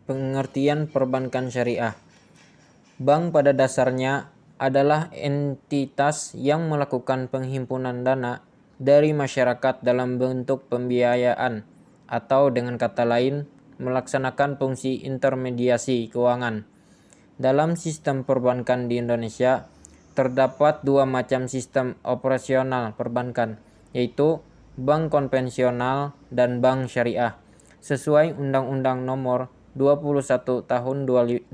Pengertian perbankan syariah. Bank pada dasarnya adalah entitas yang melakukan penghimpunan dana dari masyarakat dalam bentuk pembiayaan, atau dengan kata lain, melaksanakan fungsi intermediasi keuangan. Dalam sistem perbankan di Indonesia, terdapat dua macam sistem operasional perbankan, yaitu bank konvensional dan bank syariah. Sesuai Undang-Undang Nomor 21 Tahun 2008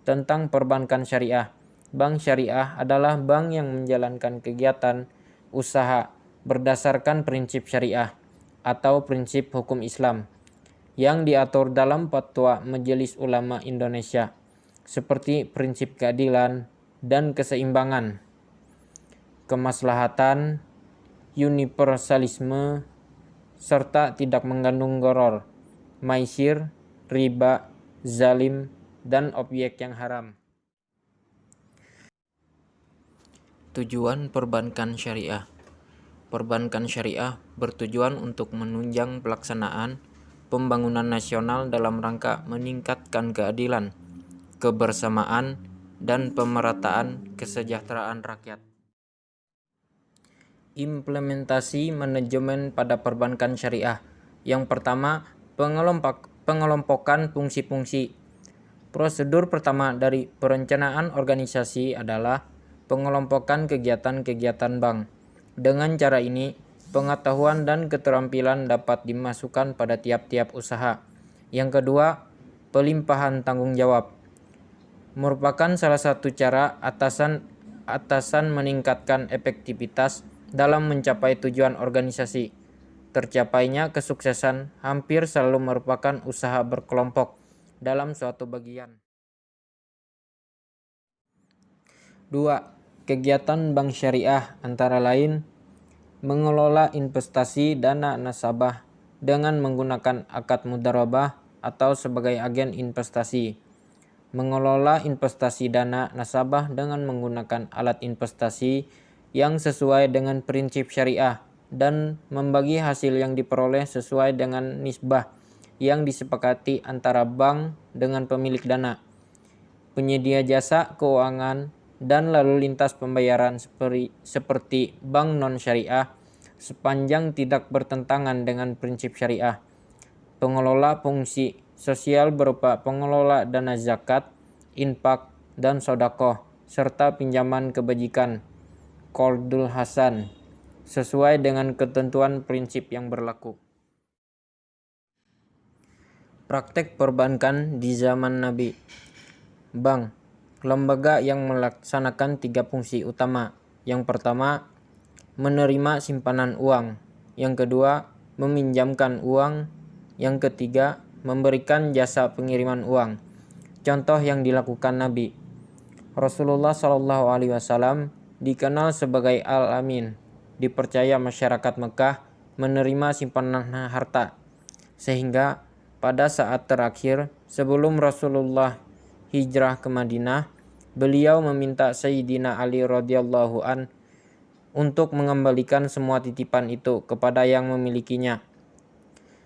tentang perbankan syariah, bank syariah adalah bank yang menjalankan kegiatan usaha berdasarkan prinsip syariah atau prinsip hukum Islam yang diatur dalam Fatwa Majelis Ulama Indonesia, seperti prinsip keadilan dan keseimbangan, kemaslahatan, universalisme, serta tidak mengandung gharar, maisir, riba, zalim, dan objek yang haram. Tujuan perbankan syariah. Perbankan syariah bertujuan untuk menunjang pelaksanaan pembangunan nasional dalam rangka meningkatkan keadilan, kebersamaan, dan pemerataan kesejahteraan rakyat. Implementasi manajemen pada perbankan syariah. Yang pertama, pengelompokan fungsi-fungsi. Prosedur pertama dari perencanaan organisasi adalah pengelompokan kegiatan-kegiatan bank. Dengan cara ini, pengetahuan dan keterampilan dapat dimasukkan pada tiap-tiap usaha. Yang kedua, pelimpahan tanggung jawab. Merupakan salah satu cara atasan meningkatkan efektivitas dalam mencapai tujuan organisasi. Tercapainya kesuksesan hampir selalu merupakan usaha berkelompok dalam suatu bagian. 2. Kegiatan bank syariah antara lain mengelola investasi dana nasabah dengan menggunakan akad mudharabah atau sebagai agen investasi, mengelola investasi dana nasabah dengan menggunakan alat investasi yang sesuai dengan prinsip syariah, dan membagi hasil yang diperoleh sesuai dengan nisbah yang disepakati antara bank dengan pemilik dana, penyedia jasa keuangan, dan lalu lintas pembayaran seperti bank non-syariah sepanjang tidak bertentangan dengan prinsip syariah. Pengelola fungsi sosial berupa pengelola dana zakat, infak, dan sedekah, serta pinjaman kebajikan, qardul hasan, sesuai dengan ketentuan prinsip yang berlaku. Praktek perbankan di zaman Nabi. Bank, lembaga yang melaksanakan 3 fungsi utama. Yang pertama, menerima simpanan uang. Yang kedua, meminjamkan uang. Yang ketiga, memberikan jasa pengiriman uang. Contoh yang dilakukan Nabi. Rasulullah SAW dikenal sebagai Al-Amin, dipercaya masyarakat Mekah menerima simpanan harta, sehingga pada saat terakhir sebelum Rasulullah hijrah ke Madinah, beliau meminta Sayyidina Ali radhiyallahu an untuk mengembalikan semua titipan itu kepada yang memilikinya.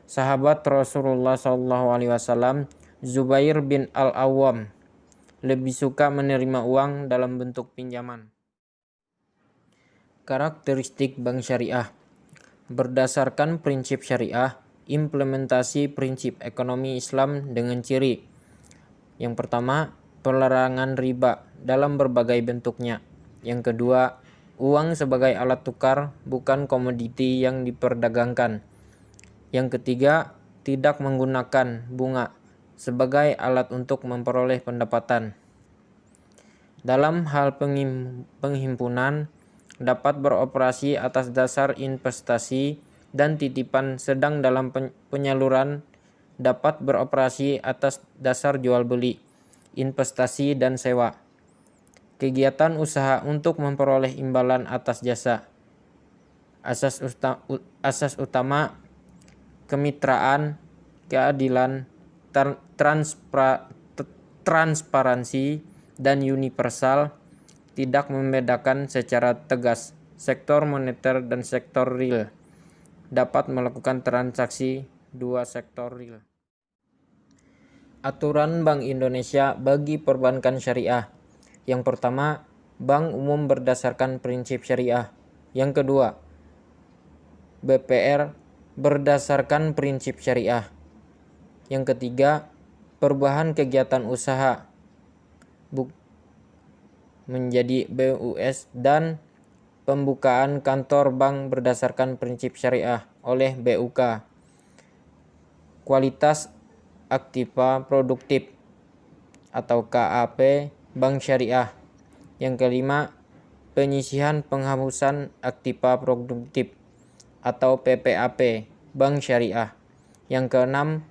Sahabat Rasulullah SAW, Zubair bin Al-Awwam, lebih suka menerima uang dalam bentuk pinjaman. Karakteristik bank syariah. Berdasarkan prinsip syariah, implementasi prinsip ekonomi Islam dengan ciri. Yang pertama, pelarangan riba dalam berbagai bentuknya. Yang kedua, uang sebagai alat tukar, bukan komoditi yang diperdagangkan. Yang ketiga, tidak menggunakan bunga sebagai alat untuk memperoleh pendapatan. Dalam hal penghimpunan, dapat beroperasi atas dasar investasi dan titipan, sedang dalam penyaluran dapat beroperasi atas dasar jual beli, investasi, dan sewa. Kegiatan usaha untuk memperoleh imbalan atas jasa. Asas utama kemitraan, keadilan, transparansi, dan universal, tidak membedakan secara tegas sektor moneter dan sektor real, dapat melakukan transaksi dua sektor real. Aturan Bank Indonesia bagi perbankan syariah. Yang pertama, bank umum berdasarkan prinsip syariah. Yang kedua, BPR berdasarkan prinsip syariah. Yang ketiga, perubahan kegiatan usaha menjadi BUS dan pembukaan kantor bank berdasarkan prinsip syariah oleh BUK. Kualitas aktiva produktif atau KAP bank syariah. Yang kelima, penyisihan penghapusan aktiva produktif atau PPAP bank syariah. Yang keenam,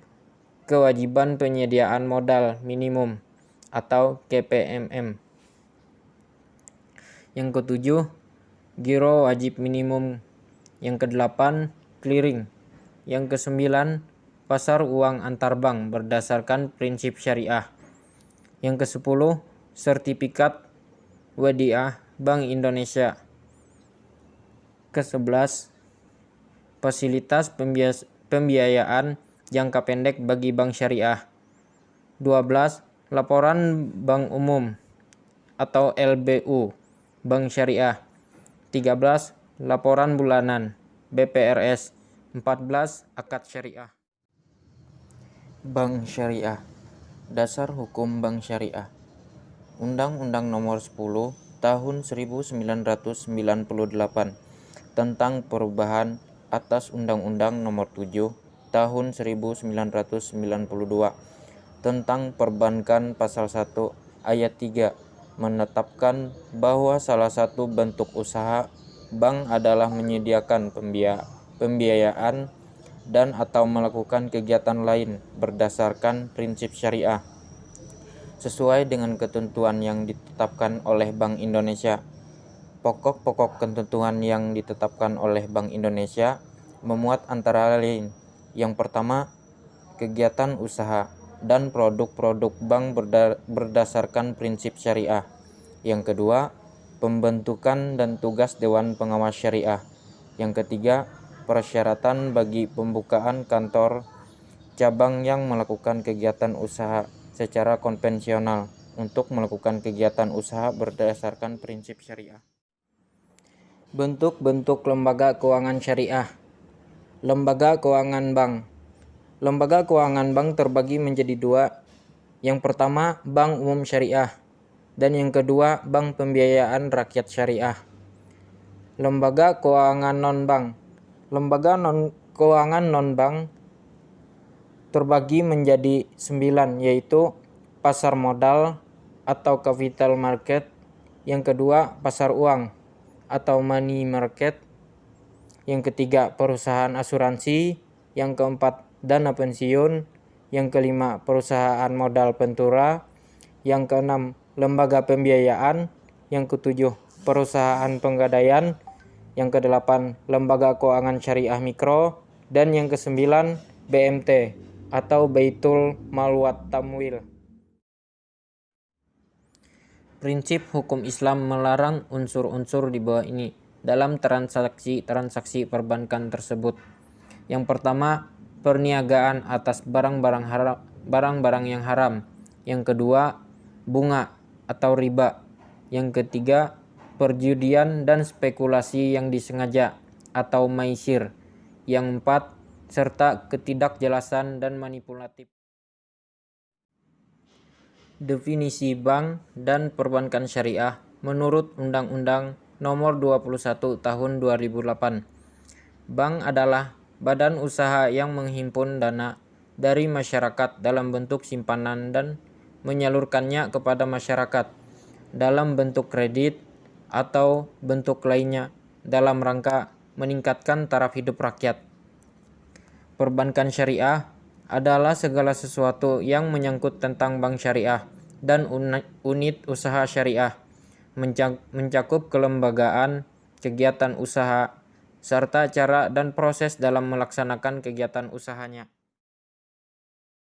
kewajiban penyediaan modal minimum atau KPMM. Yang ketujuh, giro wajib minimum. Yang kedelapan, clearing. Yang kesembilan, pasar uang antar bank berdasarkan prinsip syariah. Yang kesepuluh, sertifikat Wadiah Bank Indonesia. Kesebelas, fasilitas pembiayaan jangka pendek bagi bank syariah. 12, laporan bank umum atau LBU bank syariah. 13, laporan bulanan BPRS. 14, akad syariah. Bank Syariah. Dasar Hukum Bank Syariah. Undang-Undang Nomor 10 Tahun 1998 tentang perubahan atas Undang-Undang Nomor 7 Tahun 1992 tentang perbankan pasal 1 ayat 3 menetapkan bahwa salah satu bentuk usaha bank adalah menyediakan pembiayaan dan atau melakukan kegiatan lain berdasarkan prinsip syariah sesuai dengan ketentuan yang ditetapkan oleh Bank Indonesia. Pokok-pokok ketentuan yang ditetapkan oleh Bank Indonesia memuat antara lain: yang pertama, kegiatan usaha dan produk-produk bank berdasarkan prinsip syariah. Yang kedua, pembentukan dan tugas Dewan Pengawas Syariah. Yang ketiga, persyaratan bagi pembukaan kantor cabang yang melakukan kegiatan usaha secara konvensional untuk melakukan kegiatan usaha berdasarkan prinsip syariah. Bentuk-bentuk lembaga keuangan syariah. Lembaga keuangan bank. Lembaga keuangan bank terbagi menjadi dua. Yang pertama, bank umum syariah, dan yang kedua, bank pembiayaan rakyat syariah. Lembaga keuangan non-bank. Lembaga keuangan non-bank terbagi menjadi 9, yaitu pasar modal atau capital market. Yang kedua, pasar uang atau money market. Yang ketiga, perusahaan asuransi. Yang keempat, dana pensiun. Yang kelima, perusahaan modal ventura. Yang keenam, lembaga pembiayaan. Yang ketujuh, perusahaan penggadaian. Yang kedelapan, lembaga keuangan syariah mikro. Dan yang kesembilan, BMT atau Baitul Mal wat Tamwil. Prinsip hukum Islam melarang unsur-unsur di bawah ini dalam transaksi perbankan tersebut. Yang pertama, perniagaan atas barang-barang yang haram. Yang kedua, bunga atau riba. Yang ketiga, perjudian dan spekulasi yang disengaja atau maisir. Yang empat, serta ketidakjelasan dan manipulatif. Definisi bank dan perbankan syariah menurut Undang-Undang Nomor 21 Tahun 2008. Bank adalah badan usaha yang menghimpun dana dari masyarakat dalam bentuk simpanan dan menyalurkannya kepada masyarakat dalam bentuk kredit atau bentuk lainnya dalam rangka meningkatkan taraf hidup rakyat. Perbankan syariah adalah segala sesuatu yang menyangkut tentang bank syariah dan unit usaha syariah, mencakup kelembagaan, kegiatan usaha, serta cara dan proses dalam melaksanakan kegiatan usahanya.